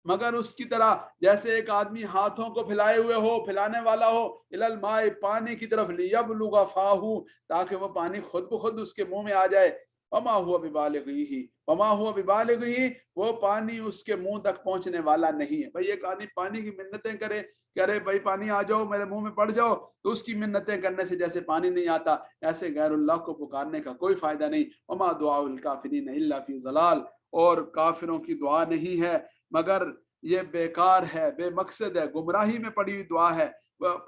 مگر اس کی طرح جیسے ایک آدمی ہاتھوں کو پھیلائے ہوئے ہو، پھیلانے والا ہو، الی الماء، پانی کی طرف، لیبلغ فاہ، تاکہ وہ پانی خود بخود اس کے منہ میں آ جائے، وما ہوا ببالغہ، وما ہوا ببالغہ، وہ پانی اس کے منہ تک پہنچنے والا نہیں ہے۔ بھئی ایک آدمی پانی کی منتیں کرے کہ ارے بھائی پانی آ جاؤ میرے منہ میں پڑ جاؤ، تو اس کی منتیں کرنے سے جیسے پانی نہیں آتا، ایسے غیر اللہ کو پکارنے کا کوئی فائدہ نہیں۔ وما دعاء الکافرین الا فی ضلال، اور کافروں کی دعا نہیں ہے مگر یہ بیکار ہے، بے مقصد ہے، گمراہی میں پڑی ہوئی دعا ہے،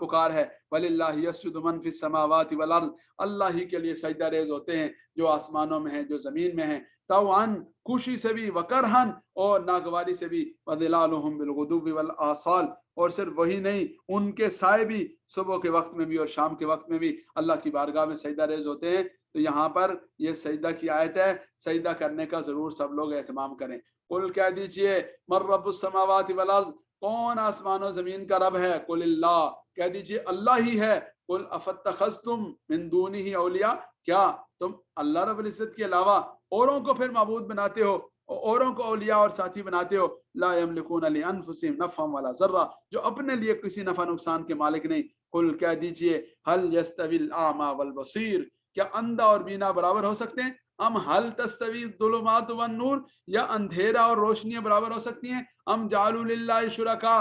پکار ہے۔ وَلِلَّهِ يَسْجُدُ مَنْ فِي السَّمَاوَاتِ وَالْأَرْضِ، اللہ ہی کے لیے سجدہ ریز ہوتے ہیں جو آسمانوں میں ہیں جو زمین میں ہیں، طوعاً خوشی سے بھی، وکرہن اور ناگواری سے بھی، وَظِلَالُهُمْ بِالْغُدُوِّ وَالْآصَالِ، اور صرف وہی نہیں، ان کے سائے بھی صبح کے وقت میں بھی اور شام کے وقت میں بھی اللہ کی بارگاہ میں سجدہ ریز ہوتے ہیں۔ تو یہاں پر یہ سجدہ کی آیت ہے، سجدہ کرنے کا ضرور سب لوگ اہتمام کریں۔ قل کہہ دیجئے من رب السماوات والارض، کون آسمان و زمین کا رب ہے؟ قل اللہ، کہہ دیجئے اللہ ہی ہے۔ قل افتخذتم من دونہ اولیاء، کیا تم اللہ رب العزت کے علاوہ اوروں کو پھر معبود بناتے ہو، اوروں کو اولیاء اور ساتھی بناتے ہو؟ لا یملکون لانفسہم نفعا ولا ضرا، جو اپنے لیے کسی نفع نقصان کے مالک نہیں۔ قل کہہ دیجئے هل يستوي الاعمى والبصیر، کیا اندھا اور بینا برابر ہو سکتے ہیں؟ ام حل تستوی الظلمات والنور، یا اندھیرا اور روشنیاں برابر ہو سکتی ہیں؟ ام جعلوا للہ شرکا،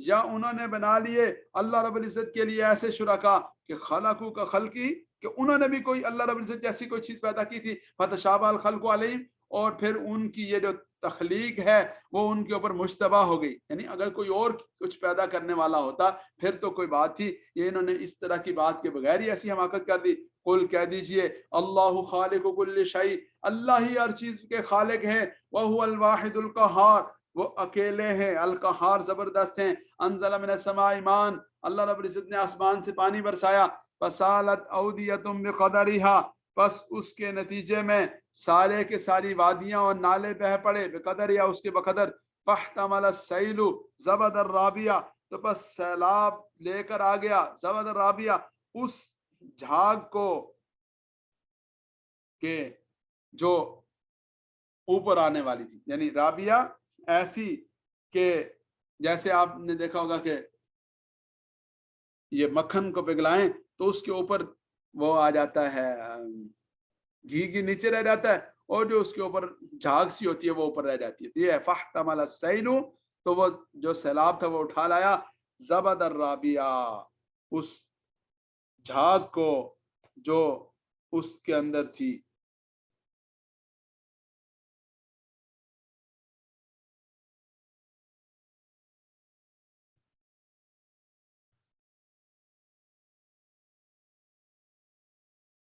یا انہوں نے بنا لیے اللہ رب العزت کے لیے ایسے شرکا کہ خلقو کا خلقی، کہ انہوں نے بھی کوئی اللہ رب العزت جیسی کوئی چیز پیدا کی تھی، فتشابہ الخلق علیہم، اور پھر ان کی یہ جو تخلیق ہے وہ ان کے اوپر مشتبہ ہو گئی۔ یعنی اگر کوئی اور کچھ پیدا کرنے والا ہوتا پھر تو کوئی بات تھی، یہ انہوں نے اس طرح کی بات کے بغیر ہی ایسی حماقت کر دی۔ قل کہہ دیجئے اللہ خالق کل شیء، اللہ ہی ہر چیز کے خالق ہیں، وہو الواحد القہار، وہ اکیلے ہیں، القہار زبردست ہیں۔ انزل من السماء ماء، اللہ رب العزت نے آسمان سے پانی برسایا، فسالت اودیۃ بقدرها، پس اس کے نتیجے میں سارے کے ساری وادیاں اور نالے بہہ پڑے، بقدر یا اس کے بقدر، فاحتمل السیل زبد الرابیہ، تو پس سیلاب لے کر آ گیا، زبد الرابیہ، اس جھاگ کو کہ جو اوپر آنے والی تھی، یعنی رابیہ ایسی کہ جیسے آپ نے دیکھا ہوگا کہ یہ مکھن کو پگھلائیں تو اس کے اوپر وہ آ جاتا ہے، گھی کی نیچے رہ جاتا ہے، اور جو اس کے اوپر جھاگ سی ہوتی ہے وہ اوپر رہ جاتی ہے۔ یہ ہے فاحتمل السیل، تو وہ جو سیلاب تھا وہ اٹھا لایا، زبد الرابیہ، اس جھاگ کو جو اس کے اندر تھی۔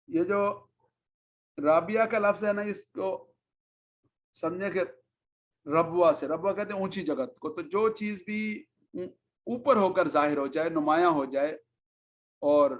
یہ جو رابیہ کا لفظ ہے نا، اس کو سمجھے کہ ربوہ سے، ربوہ کہتے ہیں اونچی جگہ کو، تو جو چیز بھی اوپر ہو کر ظاہر ہو جائے، نمایاں ہو جائے اور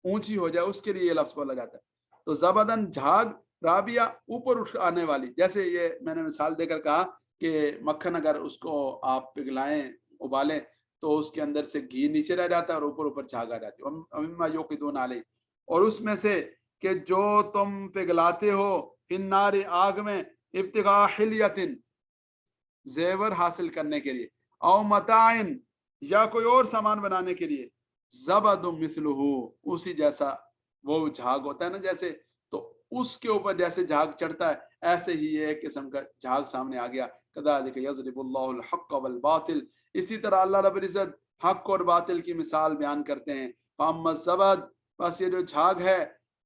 اونچی ہو جائے، اس کے لیے یہ لفظ بولا جاتا ہے۔ تو زبدن جھاگ، رابیہ اوپر اٹھ آنے والی، جیسے یہ میں نے مثال دے کر کہا کہ مکھن اگر اس کو آپ پگھلائیں، ابالیں، تو اس کے اندر سے گھی نیچے رہ جاتا ہے اور اوپر اوپر جھاگ آ جاتی ہے۔ وَمِمَّا يُوقِدُونَ عَلَيْهِ، اور اس میں سے کہ جو تم پگھلاتے ہو، فِي النَّارِ آگ میں، ابتغاء حلیۃ، زیور حاصل کرنے کے لیے، او متاعن، یا کوئی اور سامان بنانے کے لیے، زبد مثلہ، اسی جیسا وہ جھاگ ہوتا ہے نا جیسے، تو اس کے اوپر جیسے جھاگ چڑھتا ہے ایسے ہی یہ ایک قسم کا جھاگ سامنے آ گیا۔ کذالک یضرب اللہ الحق والباطل، اسی طرح اللہ رب العزت حق اور باطل کی مثال بیان کرتے ہیں۔ فاما الزبد، بس یہ جو جھاگ ہے،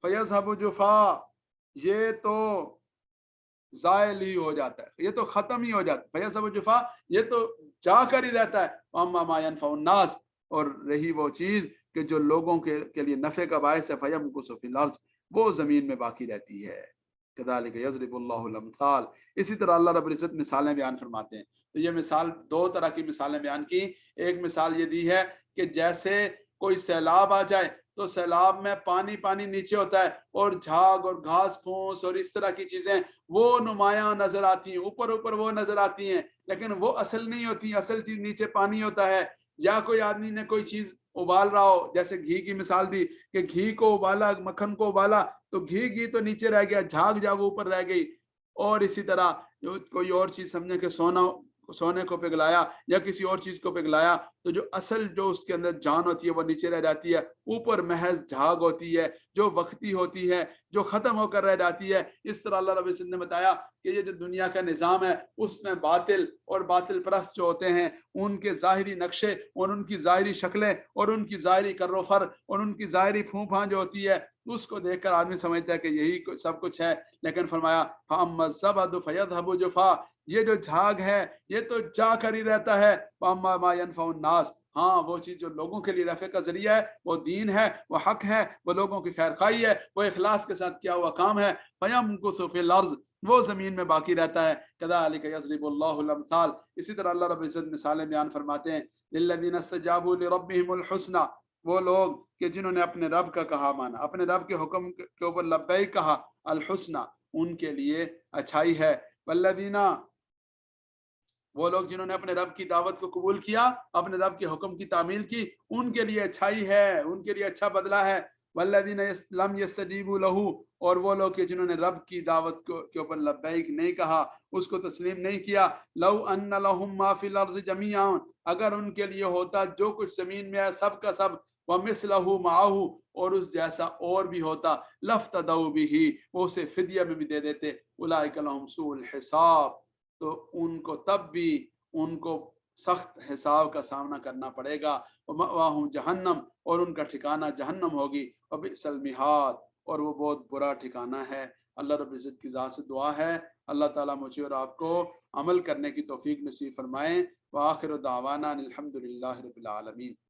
فیذهب جفاء، یہ تو زائل ہی ہو جاتا ہے، یہ تو ختم ہی ہو جاتا ہے، فیذهب جفاء، یہ تو جا کر ہی رہتا ہے۔ واما ما ينفع الناس، اور رہی وہ چیز کہ جو لوگوں کے لیے نفع کا باعث ہے، فیمکث فی الارض، وہ زمین میں باقی رہتی ہے۔ کذالک یضرب اللہ الامثال، اسی طرح اللہ رب العزت مثالیں بیان فرماتے ہیں۔ تو یہ مثال، دو طرح کی مثالیں بیان کی۔ ایک مثال یہ دی ہے کہ جیسے کوئی سیلاب آ جائے تو سیلاب میں پانی پانی نیچے ہوتا ہے اور جھاگ اور گھاس پھوس اور اس طرح کی چیزیں وہ نمایاں نظر آتی ہیں، اوپر اوپر وہ نظر آتی ہیں، لیکن وہ اصل نہیں ہوتی، اصل چیز نیچے پانی ہوتا ہے۔ یا کوئی آدمی نے کوئی چیز ابال رہا ہو، جیسے گھی کی مثال دی کہ گھی کو ابالا، مکھن کو ابالا تو گھی تو نیچے رہ گیا، جھاگ جھاگ اوپر رہ گئی۔ اور اسی طرح کوئی اور چیز سمجھے کہ سونے کو پگھلایا یا کسی اور چیز کو پگھلایا تو جو اصل جو اس کے اندر جان ہوتی ہے وہ نیچے رہ جاتی ہے، اوپر محض جھاگ ہوتی ہے جو وقتی ہوتی ہے، جو ختم ہو کر رہ جاتی ہے۔ اس طرح اللہ رب العزت نے بتایا کہ یہ جو دنیا کا نظام ہے اس میں باطل اور باطل پرست جو ہوتے ہیں ان کے ظاہری نقشے اور ان کی ظاہری شکلیں اور ان کی ظاہری کر و فر اور ان کی ظاہری پھوں پھاں جو ہوتی ہے اس کو دیکھ کر آدمی سمجھتا ہے کہ یہی سب کچھ ہے، لیکن فرمایا فَأَمَّا الزَّبَدُ فَيَذْهَبُ جُفَاءً، یہ جو جھاگ ہے یہ تو جا کر ہی رہتا ہے۔ وَأَمَّا مَا يَنفَعُ النَّاسَ، ہاں وہ چیز جو لوگوں کے لیے رفع کا ذریعہ ہے، وہ دین ہے، وہ حق ہے، وہ لوگوں کی خیر خواہی ہے، وہ اخلاص کے ساتھ کیا ہوا کام ہے۔ فَيَمْكُثُ فِي الْأَرْضِ، وہ زمین میں باقی رہتا ہے۔ كَذَلِكَ يَضْرِبُ اللَّهُ الْأَمْثَالَ، اسی طرح اللہ رب العزت مثالیں بیان فرماتے ہیں۔ لِلَّذِينَ اسْتَجَابُوا لِرَبِّهِمُ الْحُسْنَى، وہ لوگ کہ جنہوں نے اپنے رب کا کہا مانا، اپنے رب کے حکم کے اوپر لبیک کہا، الحسنہ ان کے لیے اچھائی ہے۔ والذین، وہ لوگ جنہوں نے اپنے رب کی دعوت کو قبول کیا، اپنے رب کے حکم کی تعمیل کی، ان کے لیے اچھائی ہے، ان کے لیے اچھا بدلہ ہے۔ والذین لم یستجیبوا لہ، اور وہ لوگ کہ جنہوں نے رب کی دعوت کے اوپر لبیک نہیں کہا، اس کو تسلیم نہیں کیا۔ لو ان لہم ما فی الارض جمیعا، اگر ان کے لیے ہوتا جو کچھ زمین میں ہے سب کا سب، ومثلہ معہ، اور اس جیسا اور بھی ہوتا، لفتدوا بہ، وہ اسے فدیہ میں بھی دے دیتے۔ اولئک لہم سوء الحساب، تو ان کو تب بھی ان کو سخت حساب کا سامنا کرنا پڑے گا۔ ومأواہم جہنم، اور ان کا ٹھکانہ جہنم ہوگی۔ وبئس المہاد، اور وہ بہت برا ٹھکانہ ہے۔ اللہ رب العزت کی ذات سے دعا ہے اللہ تعالیٰ مجھے اور آپ کو عمل کرنے کی توفیق نصیب فرمائیں۔ وآخر دعوانا الحمد للہ رب العالمین۔